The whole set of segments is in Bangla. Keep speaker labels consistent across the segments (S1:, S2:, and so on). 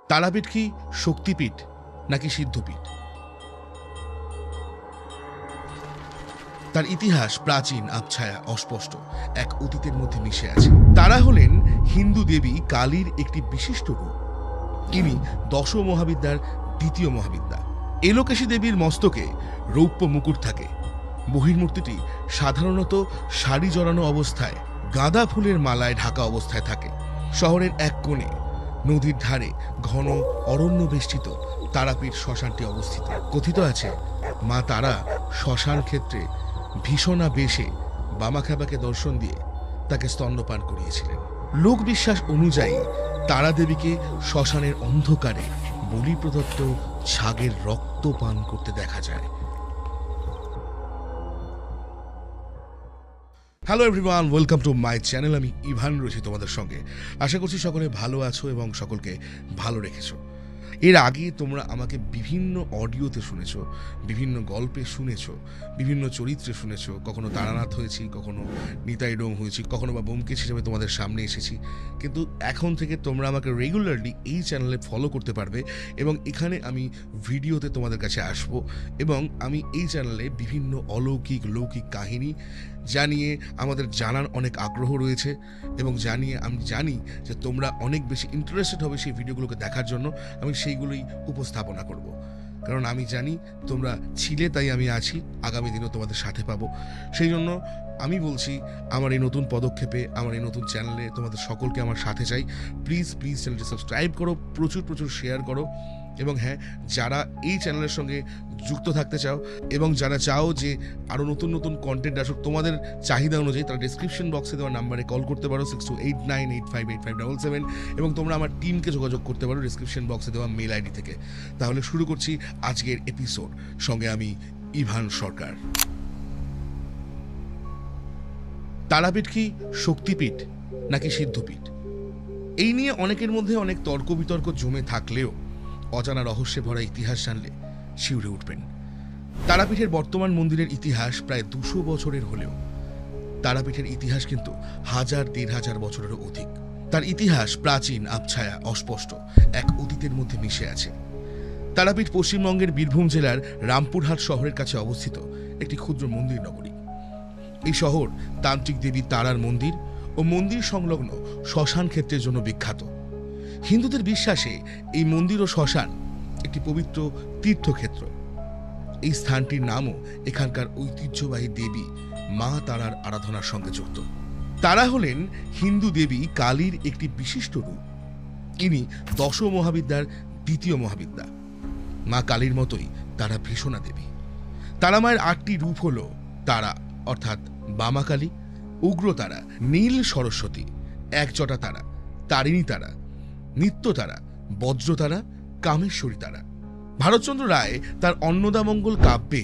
S1: তারাপীঠ কি শক্তিপীঠ নাকি সিদ্ধপীঠ? তার ইতিহাস প্রাচীন, আবছায়া, অস্পষ্ট, এক অতীতের মধ্যে মিশে আছে। তারা হলেন হিন্দু দেবী কালীর একটি বিশিষ্ট রূপ। ইনি দশ মহাবিদ্যার দ্বিতীয় মহাবিদ্যা। এলোকেশী দেবীর মস্তকে রৌপ্য মুকুট থাকে। বহির্মূর্তিটি সাধারণত শাড়ি জড়ানো অবস্থায় গাঁদা ফুলের মালায় ঢাকা অবস্থায় থাকে। শহরের এক কোণে নদীর ধারে ঘন অরণ্য বেষ্টিত তারাপীঠ শ্মশানটি অবস্থিত। কথিত আছে মা তারা শ্মশান ক্ষেত্রে ভীষণা বেশে বামাখ্যাপাকে দর্শন দিয়ে তাকে স্তন্যপান করিয়েছিলেন। লোকবিশ্বাস অনুযায়ী তারা দেবীকে শ্মশানের অন্ধকারে বলি প্রদত্ত ছাগের রক্ত পান করতে দেখা যায়। Hello everyone, welcome to my channel. আমি ইভান রয়েছি তোমাদের সঙ্গে। আশা করছি সকলে ভালো আছো এবং সকলকে ভালো রেখেছো। এর আগে তোমরা আমাকে বিভিন্ন অডিওতে শুনেছো, বিভিন্ন গল্পে শুনেছো, বিভিন্ন চরিত্রে শুনেছো। কখনো তারানাথ হয়েছি, কখনো নিতাই ডোম হয়েছি, কখনো বা ব্যোমকেশ হিসেবে তোমাদের সামনে এসেছি। কিন্তু এখন থেকে তোমরা আমাকে রেগুলারলি এই চ্যানেলে ফলো করতে পারবে এবং এখানে আমি ভিডিওতে তোমাদের কাছে আসব এবং আমি এই চ্যানেলে বিভিন্ন অলৌকিক লৌকিক কাহিনী জানিয়ে আমাদের জানার অনেক আগ্রহ রয়েছে এবং আমি জানি যে তোমরা অনেক বেশি ইন্টারেস্টেড হবে সেই ভিডিওগুলোকে দেখার জন্য। আমি সেইগুলোই উপস্থাপনা করব, কারণ আমি জানি তোমরা ছিলে, তাই আমি আছি। আগামী দিনেও তোমাদের সাথে পাবো। সেই জন্য আমি বলছি, আমার এই নতুন পদক্ষেপে, আমার এই নতুন চ্যানেলে তোমাদের সকলকে আমার সাথে চাই। প্লিজ চ্যানেলটি সাবস্ক্রাইব করো, প্রচুর শেয়ার করো এবং হ্যাঁ, যারা এই চ্যানেলের সঙ্গে যুক্ত থাকতে চাও এবং যারা চাও যে আরও নতুন কন্টেন্ট আসুক তোমাদের চাহিদা অনুযায়ী, তারা ডিসক্রিপশন বক্সে দেওয়া নাম্বারে কল করতে পারো 6289858577 এবং তোমরা আমার টিমকে যোগাযোগ করতে পারো ডিসক্রিপশন বক্সে দেওয়া মেল আইডি থেকে। তাহলে শুরু করছি আজকের এপিসোড। সঙ্গে আমি ইভান সরকার। তারাপীঠ কি শক্তিপীঠ নাকি সিদ্ধপীঠ? এই নিয়ে অনেকের মধ্যে অনেক তর্ক বিতর্ক জমে থাকলেও অজানা রহস্যে ভরা ইতিহাস জানলে শিউরে উঠবেন। তারাপীঠের বর্তমান মন্দিরের ইতিহাস প্রায় 200 বছরের হলেও তারাপীঠের ইতিহাস কিন্তু 1000-1500 বছরেরও অধিক। তার ইতিহাস প্রাচীন, আবছায়া, অস্পষ্ট, এক অতীতের মধ্যে মিশে আছে। তারাপীঠ পশ্চিমবঙ্গের বীরভূম জেলার রামপুরহাট শহরের কাছে অবস্থিত একটি ক্ষুদ্র মন্দির নগরী। এই শহর তান্ত্রিক দেবী তারার মন্দির ও মন্দির সংলগ্ন শ্মশান ক্ষেত্রের জন্য বিখ্যাত। হিন্দুদের বিশ্বাসে এই মন্দির ও শ্মশান একটি পবিত্র তীর্থক্ষেত্র। এই স্থানটির নামও এখানকার ঐতিহ্যবাহী দেবী মা তারার আরাধনার সঙ্গে যুক্ত। তারা হলেন হিন্দু দেবী কালীর একটি বিশিষ্ট রূপ। ইনি দশ মহাবিদ্যার দ্বিতীয় মহাবিদ্যা। মা কালীর মতোই তারা ভীষণা দেবী। তারা মায়ের 8টি রূপ হল তারা অর্থাৎ বামাকালী, উগ্রতারা, নীল সরস্বতী, একজটা তারা, তারিণী তারা, নিত্য তারা, বজ্রতারা, কামেশ্বরী তারা। ভারতচন্দ্র রায় তার অন্নদামঙ্গল কাব্যে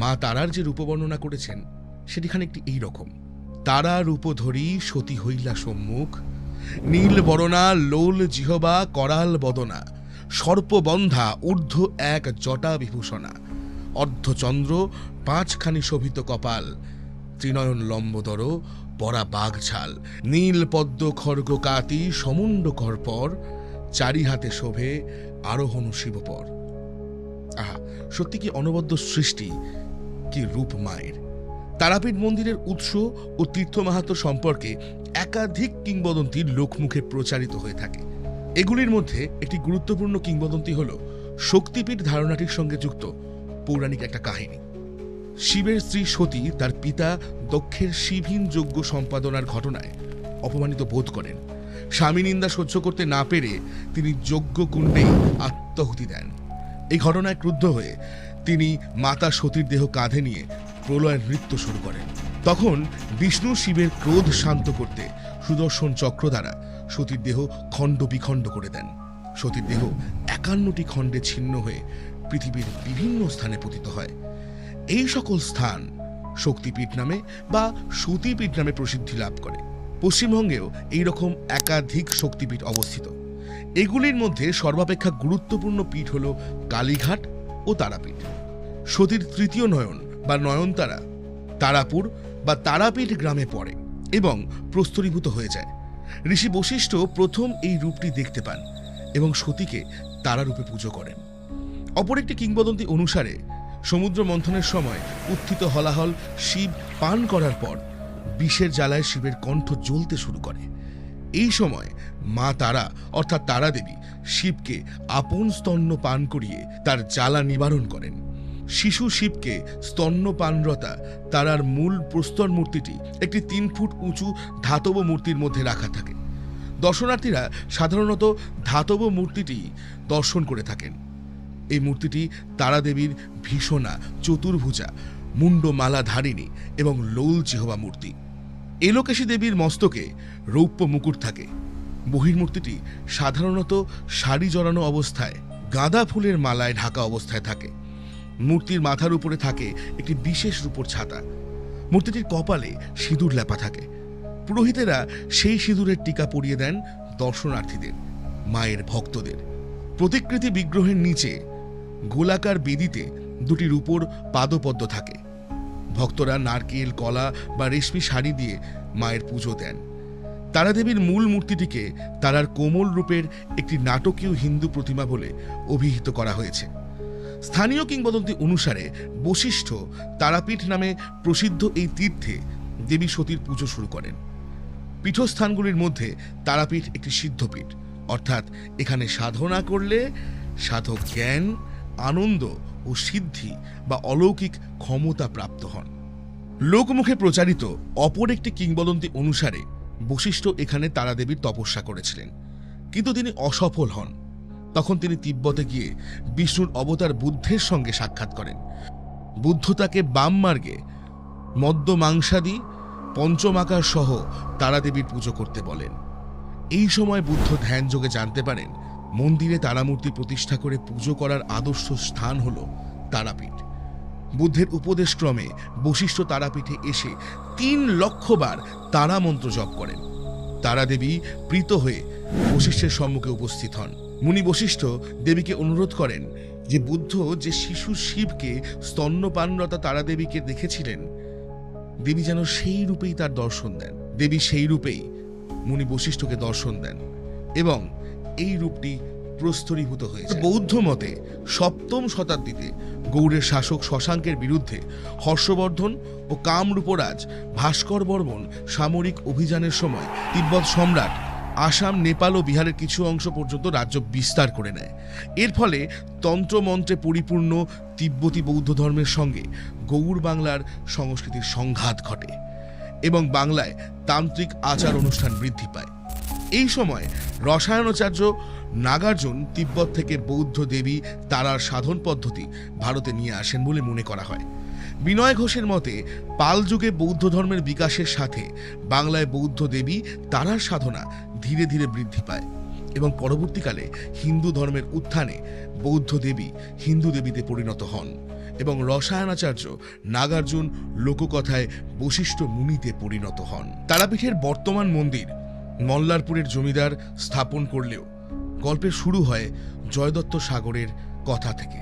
S1: মা তারার যে রূপবর্ণনা করেছেন সেটি খানিকটি এইরকম: তারা রূপধরী সতী হইলা সম্মুখ, নীল বরণা লোল জিহবা করাল বদনা, সর্পবন্ধা ঊর্ধ্ব এক জটা বিভূষণা, অর্ধচন্দ্র 5খানি শোভিত কপাল, ত্রিনয়ন লম্বদর পরা বাঘ ছাল, নীল পদ্ম খর্গ কাতি সমুণ্ড করপর, চারি হাতে শোভে আরোহণ শিবপর। আহা, সত্যি কি অনবদ্য সৃষ্টি, কি রূপ মায়ের! তারাপীঠ মন্দিরের উৎস ও তীর্থ মাহাত্ম্য সম্পর্কে একাধিক কিংবদন্তি লোকমুখে প্রচারিত হয়ে থাকে। এগুলির মধ্যে একটি গুরুত্বপূর্ণ কিংবদন্তি হল শক্তিপীঠ ধারণাটির সঙ্গে যুক্ত পৌরাণিক একটা কাহিনী। শিবের স্ত্রী সতী তার পিতা দক্ষের শিবহীন যজ্ঞ সম্পাদনার ঘটনায় অপমানিত বোধ করেন। স্বামী নিন্দা সহ্য করতে না পেরে তিনি যজ্ঞকুণ্ডেই আত্মাহুতি দেন। এই ঘটনায় ক্রুদ্ধ হয়ে তিনি মাতা সতীর দেহ কাঁধে নিয়ে প্রলয়ের নৃত্য শুরু করেন। তখন বিষ্ণু শিবের ক্রোধ শান্ত করতে সুদর্শন চক্র দ্বারা সতীর দেহ খণ্ড বিখণ্ড করে দেন। সতীর দেহ 51টি খণ্ডে ছিন্ন হয়ে পৃথিবীর বিভিন্ন স্থানে পতিত হয়। এই সকল স্থান শক্তিপীঠ নামে বা সতীপীঠ নামে প্রসিদ্ধি লাভ করে। পশ্চিমবঙ্গেও এইরকম একাধিক শক্তিপীঠ অবস্থিত। এগুলির মধ্যে সর্বাপেক্ষা গুরুত্বপূর্ণ পীঠ হল কালীঘাট ও তারাপীঠ। সতীর তৃতীয় নয়ন বা নয়নতারা তারাপুর বা তারাপীঠ গ্রামে পড়ে এবং প্রস্তরীভূত হয়ে যায়। ঋষি বশিষ্ঠ প্রথম এই রূপটি দেখতে পান। এবং সতীকে তারারূপে পুজো করেন। অপর একটি কিংবদন্তি অনুসারে সমুদ্র মন্থনের সময় উত্থিত হলাহল শিব পান করার পর বিষের জ্বালায় শিবের কণ্ঠ জ্বলতে শুরু করে। এই সময় মা তারা অর্থাৎ তারা দেবী শিবকে আপন স্তন্য পান করিয়ে তার জ্বালা নিবারণ করেন। শিশু শিবকে স্তন্যপানরতা তারার মূল প্রস্তর মূর্তিটি একটি 3 ফুট উঁচু ধাতব মূর্তির মধ্যে রাখা থাকে। দর্শনার্থীরা সাধারণত ধাতব মূর্তিটি দর্শন করে থাকেন। এই মূর্তিটি তারা দেবীর ভীষণা, চতুর্ভুজা, মুন্ডমালা ধারিণী এবং লোল চেহবা মূর্তি। এলোকেশী দেবীর মস্তকে রৌপ্য মুকুট থাকে। বহির্মূর্তিটি সাধারণত শাড়ি জড়ানো অবস্থায় গাঁদা ফুলের মালায় ঢাকা অবস্থায় থাকে। মূর্তির মাথার উপরে থাকে একটি বিশেষ রূপোর ছাতা। মূর্তিটির কপালে সিঁদুর লেপা থাকে। পুরোহিতেরা সেই সিঁদুরের টিকা পরিয়ে দেন দর্শনার্থীদের, মায়ের ভক্তদের। প্রতিকৃতি বিগ্রহের নিচে গোলাকার বেদিতে 2টি রূপোর পাদপদ্ম থাকে। ভক্তরা নারকেল, কলা বা রেশমি শাড়ি দিয়ে মায়ের পুজো দেন। তারাদেবীর মূল মূর্তিটিকে তারার কোমল রূপের একটি নাটকীয় হিন্দু প্রতিমা বলে অভিহিত করা হয়েছে। স্থানীয় কিংবদন্তি অনুসারে বশিষ্ঠ তারাপীঠ নামে প্রসিদ্ধ এই তীর্থে দেবী সতীর পুজো শুরু করেন। পীঠস্থানগুলির মধ্যে তারাপীঠ একটি সিদ্ধপীঠ, অর্থাৎ এখানে সাধনা করলে সাধক জ্ঞান, আনন্দ ও সিদ্ধি বা অলৌকিক ক্ষমতা প্রাপ্ত হন। লোকমুখে প্রচারিত অপর একটি কিংবদন্তি অনুসারে বশিষ্ঠ এখানে তারাদেবীর তপস্যা করেছিলেন, কিন্তু তিনি অসফল হন। তখন তিনি তিব্বতে গিয়ে বিষ্ণুর অবতার বুদ্ধের সঙ্গে সাক্ষাৎ করেন। বুদ্ধ তাকে বাম মার্গে মদ্য মাংসাদি পঞ্চমাকার সহ তারাদেবীর পুজো করতে বলেন। এই সময় বুদ্ধ ধ্যান যোগে জানতে পারেন মন্দিরে তারামূর্তি প্রতিষ্ঠা করে পুজো করার আদর্শ স্থান হল তারাপীঠ। বুদ্ধের উপদেশক্রমে বশিষ্ঠ তারাপীঠে এসে 3 লক্ষ বার তারা মন্ত্র জপ করেন। তারাদেবী প্রীত হয়ে বশিষ্ঠের সম্মুখে উপস্থিত হন। মুনি বশিষ্ঠ দেবীকে অনুরোধ করেন যে বুদ্ধ যে শিশু শিবকে স্তন্যপানরতা তারাদেবীকে দেখেছিলেন, দেবী যেন সেই রূপেই তার দর্শন দেন। দেবী সেই রূপেই মুনি বশিষ্ঠকে দর্শন দেন এবং এই রূপটি প্রস্তরীভূত হয়েছে। বৌদ্ধ মতে 7ম শতাব্দীতে গৌড়ের শাসক শশাঙ্কের বিরুদ্ধে হর্ষবর্ধন ও কামরূপরাজ ভাস্কর বর্মন সামরিক অভিযানের সময় তিব্বত সম্রাট আসাম, নেপাল ও বিহারের কিছু অংশ পর্যন্ত রাজ্য বিস্তার করে নেয়। এর ফলে তন্ত্রমন্ত্রে পরিপূর্ণ তিব্বতী বৌদ্ধ ধর্মের সঙ্গে গৌড় বাংলার সংস্কৃতির সংঘাত ঘটে এবং বাংলায় তান্ত্রিক আচার অনুষ্ঠান বৃদ্ধি পায়। এই সময় রসায়নাচার্য নাগার্জুন তিব্বত থেকে বৌদ্ধ দেবী তারার সাধন পদ্ধতি ভারতে নিয়ে আসেন বলে মনে করা হয়। বিনয় ঘোষের মতে পাল যুগে বৌদ্ধ ধর্মের বিকাশের সাথে বাংলায় বৌদ্ধ দেবী তারার সাধনা ধীরে ধীরে বৃদ্ধি পায় এবং পরবর্তীকালে হিন্দু ধর্মের উত্থানে বৌদ্ধ দেবী হিন্দু দেবীতে পরিণত হন এবং রসায়নাচার্য নাগার্জুন লোককথায় বশিষ্ঠ মুনিতে পরিণত হন। তারাপীঠের বর্তমান মন্দির মল্লারপুরের জমিদার স্থাপন করলেও গল্পের শুরু হয় জয়দত্ত সাগরের কথা থেকে।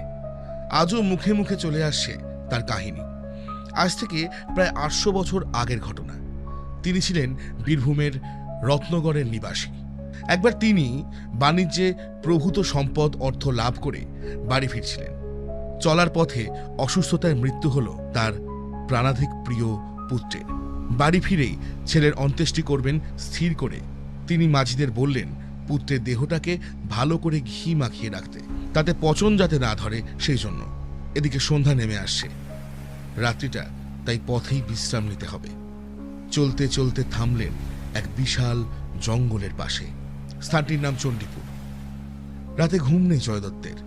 S1: আজও মুখে মুখে চলে আসছে তার কাহিনী। আজ থেকে প্রায় 800 বছর আগের ঘটনা। তিনি ছিলেন বীরভূমের রত্নগড়ের নিবাসী। একবার তিনি বাণিজ্যে প্রভূত সম্পদ অর্থ লাভ করে বাড়ি ফিরছিলেন। চলার পথে অসুস্থতায় মৃত্যু হলো তার প্রাণাধিক প্রিয় পুত্রের। বাড়ি ফিরেই ছেলের অন্ত্যেষ্টি করবেন স্থির করে তিনি মাঝিদের বললেন পুত্রের দেহটাকে ভালো করে ঘি মাখিয়ে রাখতে, তাতে পচন যাতে না ধরে সেই জন্য। এদিকে সন্ধ্যা নেমে আসছে, রাত্রিটা তাই পথেই বিশ্রাম নিতে হবে। চলতে চলতে থামলেন এক বিশাল জঙ্গলের পাশে। স্থানটির নাম চণ্ডীপুর। রাতে ঘুম নেই জয়দত্তের।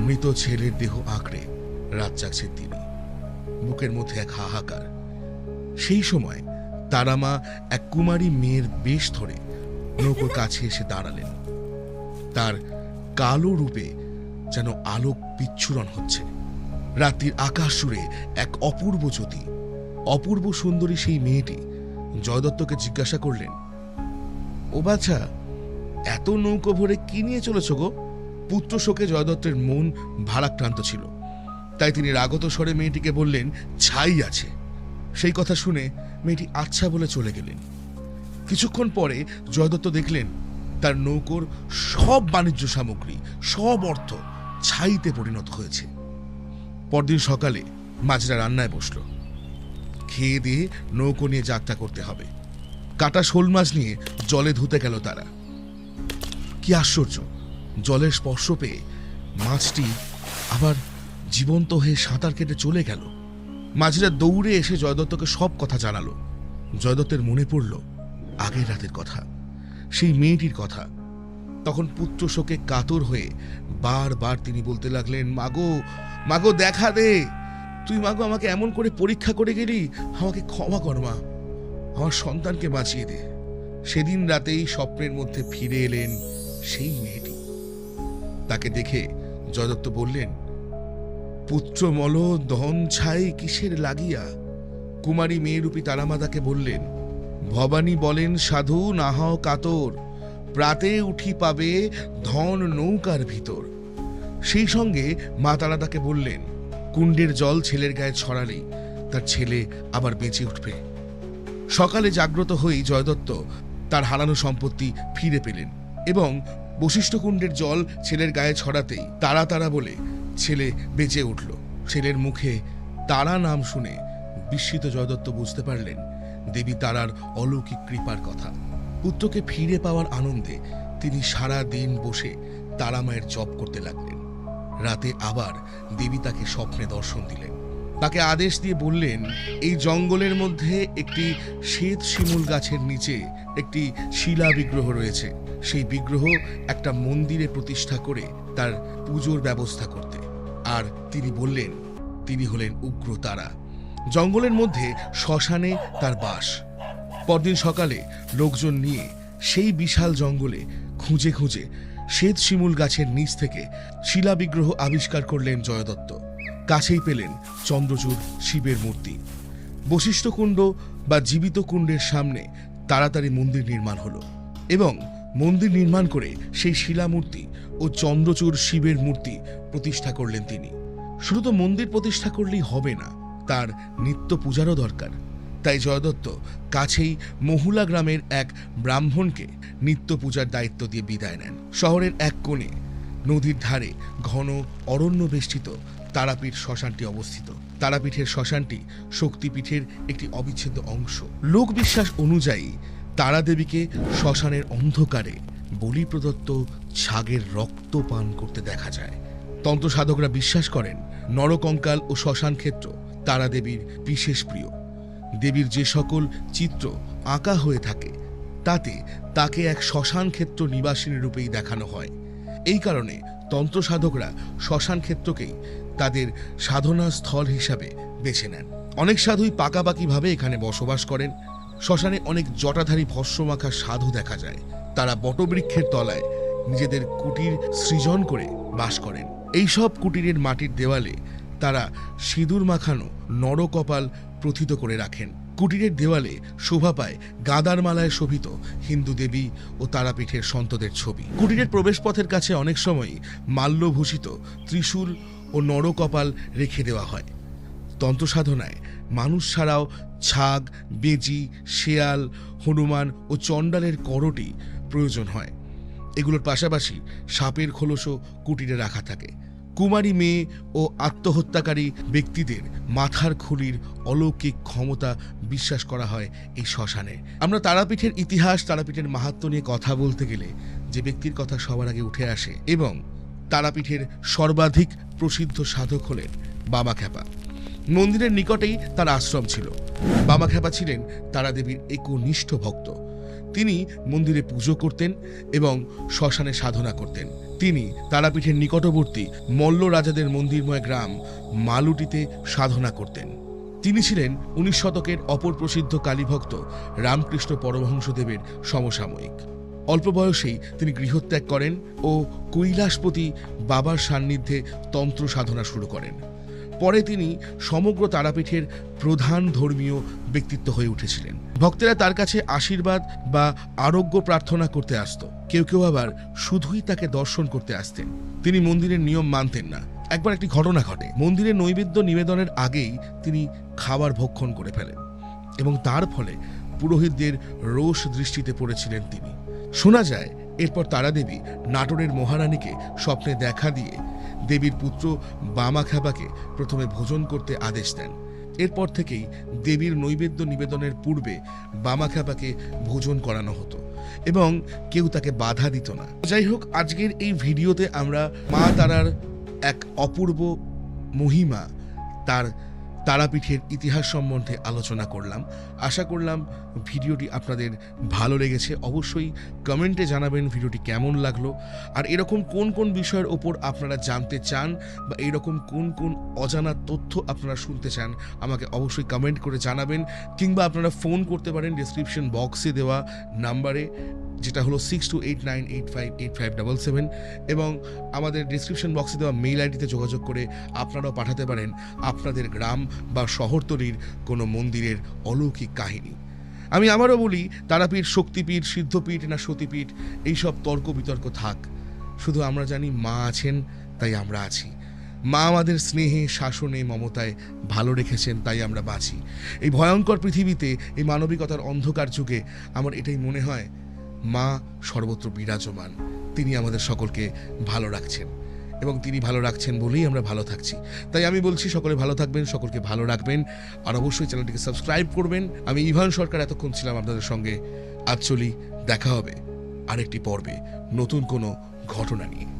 S1: মৃত ছেলের দেহ আঁকড়ে রাত জাগছেন তিনি। বুকের মধ্যে এক হাহাকার। সেই সময় তারামা এক কুমারী মেয়ের বেশ ধরে নৌকোর কাছে এসে দাঁড়ালেন। তার কালো রূপে যেন আলোক বিচ্ছুরণ হচ্ছে। রাত্রির আকাশ জুড়ে এক অপূর্ব জ্যোতি। অপূর্ব সুন্দরী সেই মেয়েটি জয়দত্তকে জিজ্ঞাসা করলেন, ও বাছা, এত নৌকো ভরে কি নিয়ে চলেছ গো? পুত্র শোকে জয়দত্তের মন ভারাক্রান্ত ছিল, তাই তিনি রাগত স্বরে মেয়েটিকে বললেন, ছাই আছে। সেই কথা শুনে মেয়েটি আচ্ছা বলে চলে গেলেন। কিছুক্ষণ পরে জয়দত্ত দেখলেন তার নৌকোর সব বাণিজ্য সামগ্রী, সব অর্থ ছাইতে পরিণত হয়েছে। পরদিন সকালে মাঝিরা রান্নায় বসল। খেয়ে দিয়ে নৌকো নিয়ে যাত্রা করতে হবে। কাটা শোল মাছ নিয়ে জলে ধুতে গেল তারা। কি আশ্চর্য, জলের স্পর্শ পেয়ে মাছটি আবার জীবন্ত হয়ে সাঁতার কেটে চলে গেল। মাঝিরা দৌড়ে এসে জয়দত্তকে সব কথা জানালো। জয়দত্তের মনে পড়ল আগের রাতের কথা, সেই মেয়েটির কথা। তখন পুত্র শোকে কাতর হয়ে বারবার তিনি বলতে লাগলেন, মাগো মাগো দেখা দে, তুই মাগো আমাকে এমন করে পরীক্ষা করে গেলি, আমাকে ক্ষমা কর মা, আমার সন্তানকে বাঁচিয়ে দে। সেদিন রাতেই স্বপ্নের মধ্যে ফিরে এলেন সেই মেয়েটি। তাকে দেখে জয়দত্ত বললেন, পুত্র মল ধন ছাই কিসের লাগিয়া? কুমারী মেয়েরূপী তারামাতাকে বললেন, ভবানী বলেন সাধু না হও কাতর, প্রাতে উঠি পাবে ধন নৌকার ভিতর। সেই সঙ্গে মা তারা তাকে বললেন, কুণ্ডের জল ছেলের গায়ে ছড়ালেই তার ছেলে আবার বেঁচে উঠবে। সকালে জাগ্রত হয়েই জয়দত্ত তার হারানো সম্পত্তি ফিরে পেলেন এবং বশিষ্ঠ কুণ্ডের জল ছেলের গায়ে ছড়াতেই তারা তারা বলে ছেলে বেঁচে উঠল। ছেলের মুখে তারা নাম শুনে বিস্মিত জয়দত্ত বুঝতে পারলেন দেবী তারার অলৌকিক কৃপার কথা। পুত্রকে ফিরে পাওয়ার আনন্দে তিনি সারা দিন বসে তারা মায়ের জপ করতে লাগলেন। রাতে আবার দেবী তাকে স্বপ্নে দর্শন দিলেন। তাকে আদেশ দিয়ে বললেন, এই জঙ্গলের মধ্যে একটি শ্বেত শিমুল গাছের নিচে একটি শিলা বিগ্রহ রয়েছে। সেই বিগ্রহ একটা মন্দিরে প্রতিষ্ঠা করে তার পুজোর ব্যবস্থা করতে। আর তিনি বললেন তিনি হলেন উগ্র তারা। জঙ্গলের মধ্যে শ্মশানে তার বাস। পরদিন সকালে লোকজন নিয়ে সেই বিশাল জঙ্গলে খুঁজে খুঁজে শ্বেত শিমুল গাছের নিচ থেকে শিলা বিগ্রহ আবিষ্কার করলেন জয়দত্ত। কাছেই পেলেন চন্দ্রচূড় শিবের মূর্তি। বশিষ্ঠ কুণ্ড বা জীবিত কুণ্ডের সামনে তাড়াতাড়ি মন্দির নির্মাণ হলো এবং মন্দির নির্মাণ করে সেই শিলামূর্তি ও চন্দ্রচূড় শিবের মূর্তি প্রতিষ্ঠা করলেন তিনি। শুধু তো মন্দির প্রতিষ্ঠা করলেই হবে না, তার নিত্য পূজারও দরকার। তাই জয়দত্ত কাছেই মহুলা গ্রামের এক ব্রাহ্মণকে নিত্য পূজার দায়িত্ব দিয়ে বিদায় নেন। শহরের এক কোণে নদীর ধারে ঘন অরণ্য বেষ্টিত তারাপীঠ শ্মশানটি অবস্থিত। তারাপীঠের শ্মশানটি শক্তিপীঠের একটি অবিচ্ছেদ্য অংশ। লোকবিশ্বাস অনুযায়ী তারা দেবীকে শ্মশানের অন্ধকারে বলি প্রদত্ত ছাগের রক্ত পান করতে দেখা যায়। তন্ত্র সাধকরা বিশ্বাস করেন নরকঙ্কাল ও শ্মশান ক্ষেত্র তারা দেবীর বিশেষ প্রিয়। দেবীর যে সকল চিত্র আঁকা হয়ে থাকে তাতে তাকে এক শ্মশান ক্ষেত্র নিবাসিনী রূপেই দেখানো হয়। এই কারণে তন্ত্র সাধকরা শ্মশান ক্ষেত্রকেই তাদের সাধনা স্থল হিসাবে বেছে নেন। অনেক সাধুই পাকাপাকিভাবে এখানে বসবাস করেন। শ্মশানে অনেক জটাধারী ভস্মমাখা সাধু দেখা যায়। তারা বটবৃক্ষের তলায় নিজেদের কুটির সৃজন করে বাস করেন। এইসব কুটিরের মাটির দেওয়ালে তারা সিঁদুর মাখানো নরকপাল প্রথিত করে রাখেন। কুটিরের দেওয়ালে শোভা পায় গাঁদার মালায় শোভিত হিন্দু দেবী ও তারাপীঠের সন্তদের ছবি। কুটিরের প্রবেশপথের কাছে অনেক সময় মাল্যভূষিত ত্রিশূল ও নরকপাল রেখে দেওয়া হয়। তন্ত্র সাধনায় মানুষ ছাড়াও ছাগ, বেজি, শেয়াল, হনুমান ও চণ্ডালের করটি প্রয়োজন হয়। এগুলোর পাশাপাশি সাপের খোলসও কুটিরে রাখা থাকে। কুমারী মেয়ে ও আত্মহত্যাকারী ব্যক্তিদের মাথার খুলির অলৌকিক ক্ষমতা বিশ্বাস করা হয় এই শ্মশানে। আমরা তারাপীঠের ইতিহাস, তারাপীঠের মাহাত্ম্য নিয়ে কথা বলতে গেলে যে ব্যক্তির কথা সবার আগে উঠে আসে এবং তারাপীঠের সর্বাধিক প্রসিদ্ধ সাধক হলেন বামাখ্যাপা। মন্দিরের নিকটেই তার আশ্রম ছিল। বামাখ্যাপা ছিলেন তারা দেবীর একনিষ্ঠ ভক্ত। তিনি মন্দিরে পুজো করতেন এবং শ্মশানে সাধনা করতেন। তিনি তারাপীঠের নিকটবর্তী মল্ল রাজাদের মন্দিরময় গ্রাম মালুটিতে সাধনা করতেন। তিনি ছিলেন 19 শতকের অপর প্রসিদ্ধ কালীভক্ত রামকৃষ্ণ পরমহংসদেবের সমসাময়িক। অল্প বয়সেই তিনি গৃহত্যাগ করেন ও কৈলাসপতি বাবার সান্নিধ্যে তন্ত্র সাধনা শুরু করেন। পরে তিনি সমগ্র তারাপীঠের প্রধান ধর্মীয় ব্যক্তিত্ব হয়ে উঠেছিলেন। ভক্তেরা তার কাছে আশীর্বাদ বা আরোগ্য প্রার্থনা করতে আসত। কেউ কেউ আবার শুধুই তাকে দর্শন করতে আসতেন। তিনি মন্দিরের নিয়ম মানতেন না। একবার একটি ঘটনা ঘটে। মন্দিরে নৈবেদ্য নিবেদনের আগেই তিনি খাবার ভক্ষণ করে ফেলেন এবং তার ফলে পুরোহিতদের রোষ দৃষ্টিতে পড়েছিলেন তিনি। শোনা যায় এরপর তারা দেবী নাটোরের মহারানীকে স্বপ্নে দেখা দিয়ে দেবীর পুত্র বামাখ্যাপাকে প্রথমে ভোজন করতে আদেশ দেন। এরপর থেকেই দেবীর নৈবেদ্য নিবেদনের পূর্বে বামাখ্যাপাকে ভোজন করানো হতো এবং কেউ তাকে বাধা দিত না। যাই হোক, আজকের এই ভিডিওতে আমরা মা তারার এক অপূর্ব মহিমা, তার তারাপীঠের ইতিহাস সম্বন্ধে আলোচনা করলাম। আশা করলাম ভিডিওটি আপনাদের ভালো লেগেছে। অবশ্যই কমেন্টে জানাবেন ভিডিওটি কেমন লাগলো, আর এরকম কোন কোন বিষয়ের ওপর আপনারা জানতে চান বা এরকম কোন কোন অজানা তথ্য আপনারা শুনতে চান আমাকে অবশ্যই কমেন্ট করে জানাবেন, কিংবা আপনারা ফোন করতে পারেন ডিসক্রিপশন বক্সে দেওয়া নাম্বারে, যেটা হলো 6289858577, এবং আমাদের ডিসক্রিপশন বক্সে দেওয়া মেইল আইডিতে যোগাযোগ করে আপনারাও পাঠাতে পারেন আপনাদের গ্রাম বা শহরতলির কোনো মন্দিরের অলৌকিক কাহিনী। আমি আবারও বলি, তারাপীঠ শক্তিপীঠ, সিদ্ধপীঠ না সতীপীঠ, এইসব তর্ক বিতর্ক থাক, শুধু আমরা জানি মা আছেন তাই আমরা আছি। মা আমাদের স্নেহে, শাসনে, মমতায় ভালো রেখেছেন তাই আমরা বাঁচি। এই ভয়ঙ্কর পৃথিবীতে, এই মানবিকতার অন্ধকার যুগে আমার এটাই মনে হয়, মা সর্বত্র বিরাজমান। তিনি আমাদের সকলকে ভালো রাখছেন এবং তিনি ভালো রাখছেন বলেই আমরা ভালো থাকছি। তাই আমি বলছি, সকলে ভালো থাকবেন, সকলকে ভালো রাখবেন, আর অবশ্যই চ্যানেলটিকে সাবস্ক্রাইব করবেন। আমি ইভান সরকার এতক্ষণ ছিলাম আপনাদের সঙ্গে। আজ চলি, দেখা হবে আরেকটি পর্বে নতুন কোনো ঘটনা নিয়ে।